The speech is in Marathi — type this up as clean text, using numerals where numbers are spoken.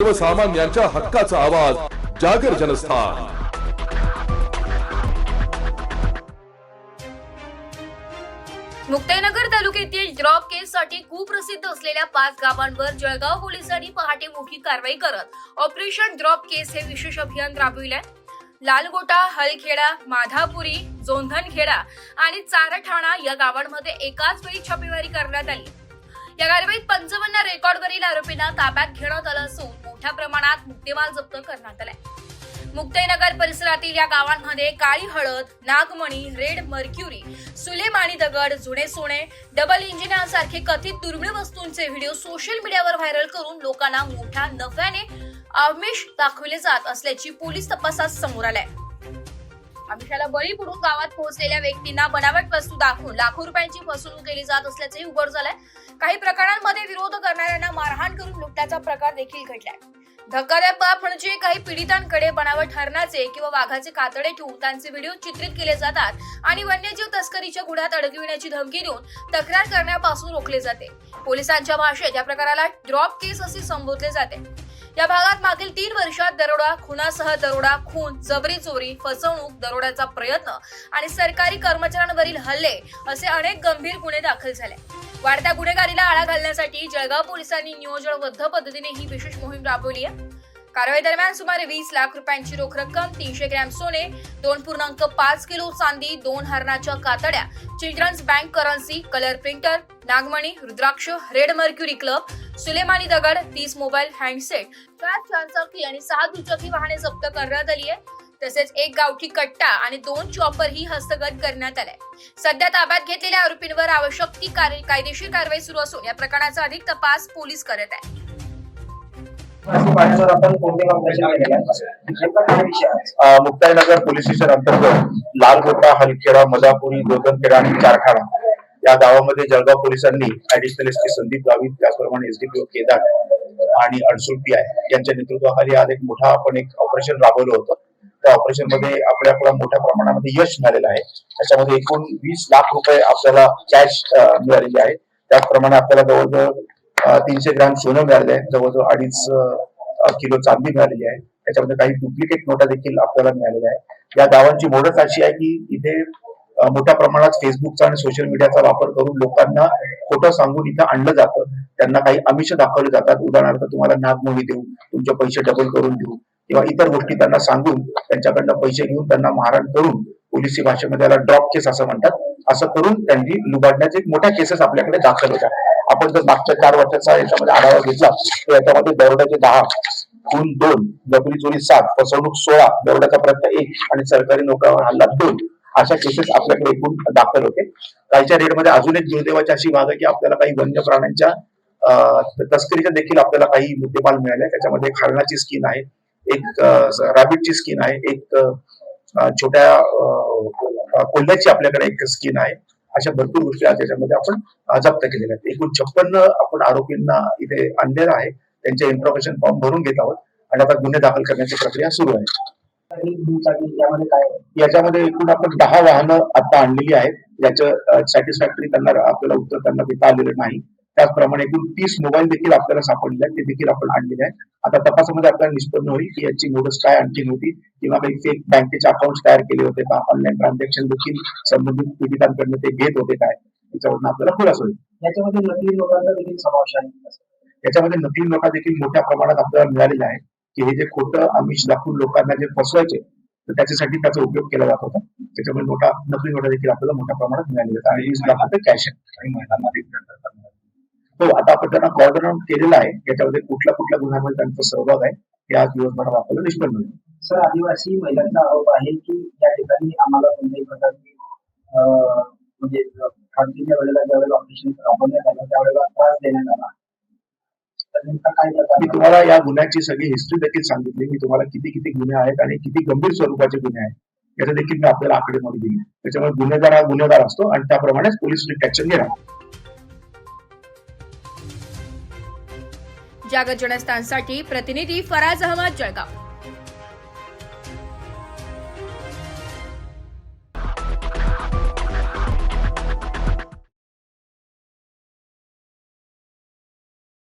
सर्वसामान्यांच्या हक्काचा आवाज जागर जनस्थान। मुक्ताईनगर तालुक्यातील ड्रॉप केससाठी कुप्रसिद्ध असलेल्या 5 गावांवर जळगाव पोलिसांनी पहाटे मोठी कारवाई करत ऑपरेशन ड्रॉप केस हे विशेष अभियान राबविले। लालगोटा, हलखेडा, माधापुरी, जोंधनखेडा आणि चारठाणा या गावांमध्ये एकाच वेळी छापेमारी करण्यात आली। या कारवाईत 55 रेकॉर्डवरील आरोपींना ताब्यात घेण्यात आलं असून मोठ्या प्रमाणात मुद्देमाल जप्त करण्यात आलाय। मुक्ताईनगर परिसरातील या गावांमध्ये काळी हळद, नागमणी, रेड मर्क्युरी, सुलेमानी दगड, जुने सोने, डबल इंजिन यांसारखे कथित दुर्मिळ वस्तूंचे व्हिडिओ सोशल मीडियावर व्हायरल करून लोकांना मोठ्या नफ्याने आमिष दाखवले जात असल्याची पोलीस तपासात समोर आले। आमिषाला बळी पडून गावात पोहोचलेल्या व्यक्तींना बनावट वस्तू दाखवून लाखो रुपयांची फसवणूक केली जात असल्याचे उघड झालंय। काही प्रकरणांमध्ये विरोध करणाऱ्यांना मारहाण करून लुटण्याचा प्रकार देखील घडलाय। धक्कादायक बाब म्हणजे काही पीडितांकडे बनावट हरणाचे किंवा वाघाचे कातडे ठेवून त्यांचे व्हिडिओ चित्रित केले जातात आणि वन्यजीव तस्करीच्या गुन्ह्यात अडकविण्याची धमकी देऊन तक्रार करण्यापासून रोखले जाते। पोलिसांच्या भाषेत या प्रकाराला ड्रॉप केस असे संबोधले जाते। या भागात मागील 3 वर्षात दरोडा, खुनासह दरोडा, खून, जबरी चोरी, फसवणूक, दरोड्याचा प्रयत्न आणि सरकारी कर्मचाऱ्यांवरील हल्ले असे अनेक गंभीर गुन्हे दाखल झाले। वाढत्या गुन्हेगारीला आळा घालण्यासाठी जळगाव पोलिसांनी नियोजनबद्ध पद्धतीने ही विशेष मोहीम राबवली आहे। कारवाई दरम्यान सुमारे 20 लाख रुपयांची रोख रक्कम, 300 ग्रॅम सोने, 2.5 किलो चांदी, 2 हरणाच्या कातड्या, children's bank currency, colour printer, नागमणी, रुद्राक्ष, रेड मर्क्युरी क्लब, सुलेमानी दगड, 30 मोबाईल हँडसेट, 4 चारचाकी आणि 6 दुचाकी वाहने जप्त करण्यात आली आहे। तसेच 1 गावठी कट्टा आणि 2 चॉपर ही हस्तगत करण्यात आले। सध्या ताब्यात घेतलेल्या आरोपींवर आवश्यक ती कायदेशीर कारवाई सुरू असून या प्रकरणाचा अधिक तपास पोलीस करत आहेत। मुक्ताईनगर पोलीस स्टेशन अंतर्गत लालगोटा, हलखेडा, मदापुरी, जोंधनखेडा आणि चारठाणा या गावामध्ये जळगाव पोलिसांनी ऍडिशनल एसपी संदीप गावित, त्याचप्रमाणे एसडीपीओ केदार आणि अडसूल पीआय यांच्या नेतृत्वाखाली आज एक मोठा आपण एक ऑपरेशन राबवलं होतं। त्या ऑपरेशन मध्ये आपल्याला मोठ्या प्रमाणामध्ये यश मिळालेलं आहे। त्याच्यामध्ये एकूण 20 लाख रुपये आपल्याला कॅश मिळालेले आहे। त्याचप्रमाणे आपल्याला जवळजवळ 300 ग्रॅम सोनं मिळाले आहे, जवळजवळ 2.5 किलो चांदी मिळालेली आहे। त्याच्यामध्ये काही डुप्लिकेट नोटा देखील आपल्याला मिळालेल्या आहे। या गावांची मोडच अशी आहे की इथे मोठ्या प्रमाणात फेसबुकचा आणि सोशल मीडियाचा वापर करून लोकांना खोटं सांगून इथं आणलं जातं। त्यांना काही आमिष दाखवले जातात। उदाहरणार्थ तुम्हाला नागमोही देऊ, तुमचे पैसे डबल करून देऊ किंवा इतर गोष्टी त्यांना सांगून त्यांच्याकडनं पैसे घेऊन त्यांना मारहाण करून पोलिसी भाषेमध्ये याला ड्रॉप केस असं म्हणतात, असं करून त्यांनी लुबाडण्याचे मोठ्या केसेस आपल्याकडे दाखल होत्या। आपण जर मागच्या 4 वर्षाचा याच्यामध्ये आढावा घेतला तर याच्यामध्ये दरोड्याचे 10, खून 2, जबरी चोरी 7, फसवणूक 16, दरोड्याचा प्रयत्न 1 आणि सरकारी नोकरावर हल्ला 2 अशा केसेस आपल्याकडे एकूण दाखल होते। कालच्या रेडमध्ये अजून एक दुर्दैवाची अशी बाब आहे की आपल्याला काही वन्य प्राण्यांच्या तस्करीच्या देखील आपल्याला काही मुद्देमाल मिळाले। त्याच्यामध्ये एक हरणाची स्कीन आहे, एक रॅबिटची स्कीन आहे, एक छोट्या कोल्ह्याची आपल्याकडे एक स्कीन आहे। अशा भरपूर गोष्टी आज त्याच्यामध्ये आपण जप्त केलेल्या आहेत। एकूण 56 आपण आरोपींना इथे आणलेला आहे। त्यांचे इन्फॉर्मेशन फॉर्म भरून घेत आहोत आणि आता गुन्हे दाखल करण्याची प्रक्रिया सुरू आहे। याच्यामध्ये एकूण आपण 10 वाहनं आता आणलेली आहेत, याचं सॅटिस्फॅक्टरी त्यांना आपल्याला उत्तर त्यांना देता आलेलं नाही। त्याचप्रमाणे एकूण 30 मोबाईल देखील आपल्याला सापडले आहेत, ते देखील आपण आणलेले आहेत। आता तपासामध्ये आपल्याला निष्पन्न होईल की याची मोडस काय आणखी होती किंवा काही फेक बँकेचे अकाउंट तयार केले होते का, ऑनलाईन ट्रान्झॅक्शन देखील संबंधित पीडितांकडून ते घेत होते काय, याच्यावरून आपल्याला खुलासा होईल। याच्यामध्ये नकली नोटांचा देखील समावेश आहे। याच्यामध्ये नकली नोटा देखील मोठ्या प्रमाणात आपल्याला मिळालेला आहे की हे जे खोटं आमिष दाखवून लोकांना जे फसवायचे तर त्याच्यासाठी त्याचा उपयोग केला जात होता। त्याच्यामुळे नकली नोटा देखील आपल्याला मोठ्या प्रमाणात मिळालेले आहेत आणि 20 लाख कॅश आणि महिलांना हो, आता आपण त्यांना कॉर्डन आउट केलेला आहे। याच्यामध्ये कुठल्या गुन्ह्यामध्ये त्यांचा सहभाग आहे हे आज दिवसभरात आपल्याला निष्पन्न होईल। सर, आदिवासी महिलांचा आरोप आहे की या ठिकाणी आम्हाला कोणत्याही प्रकारची म्हणजे खाजगीच्या वेळेला ज्यावेळेला ऑपरेशन राबवण्यात आलं त्यावेळेला त्रास देण्यात आला। मी तुम्हाला या गुन्ह्याची सगळी हिस्ट्री देखील सांगितली। मी तुम्हाला किती गुन्हे आहेत आणि किती गंभीर स्वरूपाचे गुन्हे आहेत याचा देखील मी आपल्याला आकडेमोडी दिली। त्याच्यामुळे गुन्हेगार हा गुन्हेगार असतो आणि त्याप्रमाणेच पोलीस स्ट्रिक्ट ऍक्शन घेणार। जागर जनस्थानसाठी प्रतिनिधी फराज अहमद, जळगाव।